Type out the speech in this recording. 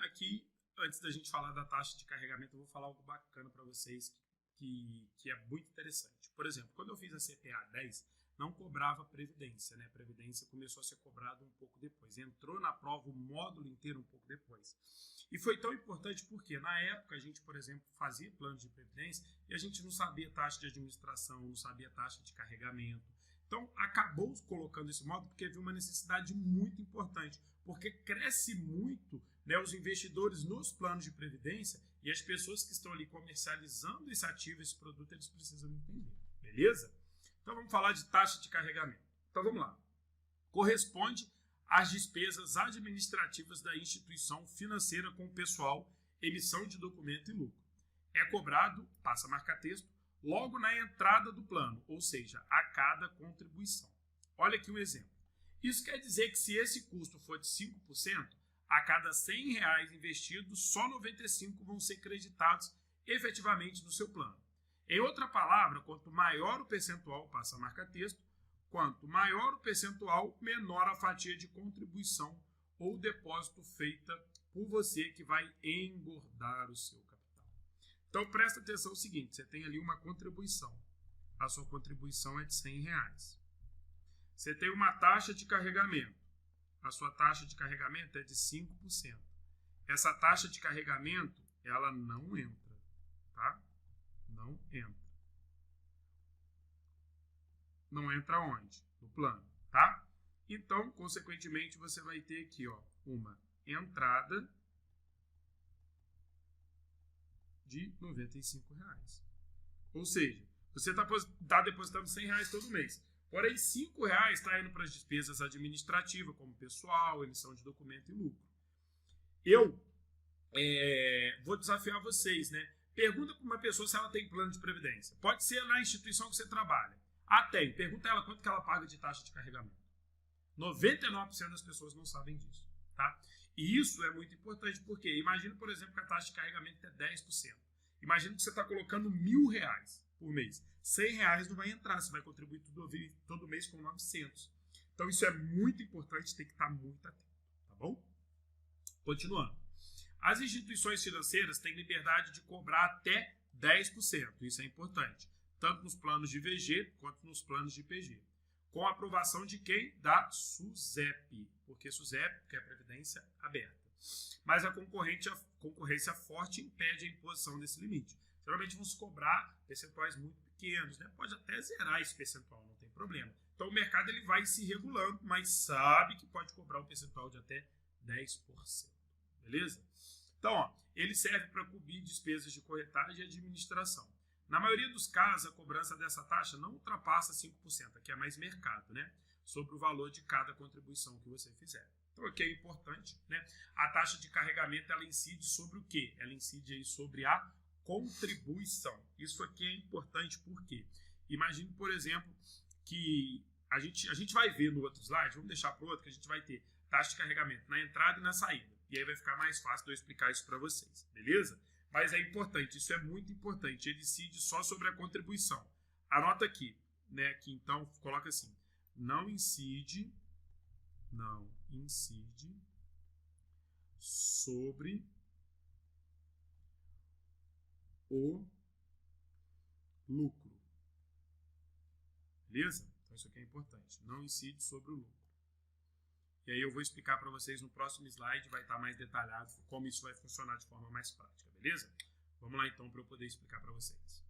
aqui, antes da gente falar da taxa de carregamento, eu vou falar algo bacana para vocês que é muito interessante. Por exemplo, quando eu fiz a CPA 10, não cobrava previdência, né? Previdência começou a ser cobrada um pouco depois. Entrou na prova o módulo inteiro um pouco depois. E foi tão importante porque, na época, a gente, por exemplo, fazia plano de previdência e a gente não sabia taxa de administração, não sabia taxa de carregamento. Então, acabou colocando esse módulo porque havia uma necessidade muito importante, porque cresce muito, né, os investidores nos planos de previdência e as pessoas que estão ali comercializando esse ativo, esse produto, eles precisam entender, beleza? Então, vamos falar de taxa de carregamento. Então, vamos lá. Corresponde às despesas administrativas da instituição financeira com o pessoal, emissão de documento e lucro. É cobrado, passa a marca-texto, logo na entrada do plano, ou seja, a cada contribuição. Olha aqui um exemplo. Isso quer dizer que se esse custo for de 5%, a cada R$100 investidos, só 95 vão ser creditados efetivamente no seu plano. Em outra palavra, quanto maior o percentual, passa a marca-texto, quanto maior o percentual, menor a fatia de contribuição ou depósito feita por você que vai engordar o seu capital. Então, presta atenção no seguinte, você tem ali uma contribuição. A sua contribuição é de R$100. Você tem uma taxa de carregamento. A sua taxa de carregamento é de 5%. Essa taxa de carregamento, ela não entra, tá? Não entra. Não entra onde? No plano, tá? Então, consequentemente, você vai ter aqui, ó, uma entrada de R$95. Ou seja, você está depositando R$100 todo mês. Porém, R$5 está indo para as despesas administrativas, como pessoal, emissão de documento e lucro. Eu vou desafiar vocês, né? Pergunta para uma pessoa se ela tem plano de previdência. Pode ser na instituição que você trabalha. Ah, tem. Pergunta a ela quanto que ela paga de taxa de carregamento. 99% das pessoas não sabem disso, tá? E isso é muito importante porque imagina, por exemplo, que a taxa de carregamento é 10%. Imagina que você está colocando R$1.000 por mês. R$100 não vai entrar, você vai contribuir todo mês com 900. Então isso é muito importante, tem que estar muito atento, tá bom? Continuando. As instituições financeiras têm liberdade de cobrar até 10%, isso é importante, tanto nos planos de VG quanto nos planos de PG. Com a aprovação de quem? Da SUSEP, porque SUSEP quer previdência aberta. Mas a concorrência forte impede a imposição desse limite. Geralmente vão se cobrar percentuais muito pequenos, né? Pode até zerar esse percentual, não tem problema. Então o mercado ele vai se regulando, mas sabe que pode cobrar um percentual de até 10%. Beleza? Então, ó, ele serve para cobrir despesas de corretagem e administração. Na maioria dos casos, a cobrança dessa taxa não ultrapassa 5%, aqui é mais mercado, né? Sobre o valor de cada contribuição que você fizer. Então, aqui é importante, né? A taxa de carregamento, ela incide sobre o quê? Ela incide aí sobre a contribuição. Isso aqui é importante porque imagine, por exemplo, que a gente vai ver no outro slide, vamos deixar para o outro, que a gente vai ter taxa de carregamento na entrada e na saída. E aí vai ficar mais fácil de eu explicar isso para vocês, beleza? Mas é importante, isso é muito importante. Ele incide só sobre a contribuição. Anota aqui, né? Que então coloca assim: não incide sobre o lucro. Beleza? Então isso aqui é importante. Não incide sobre o lucro. E aí eu vou explicar para vocês no próximo slide, vai estar mais detalhado como isso vai funcionar de forma mais prática, beleza? Vamos lá então para eu poder explicar para vocês.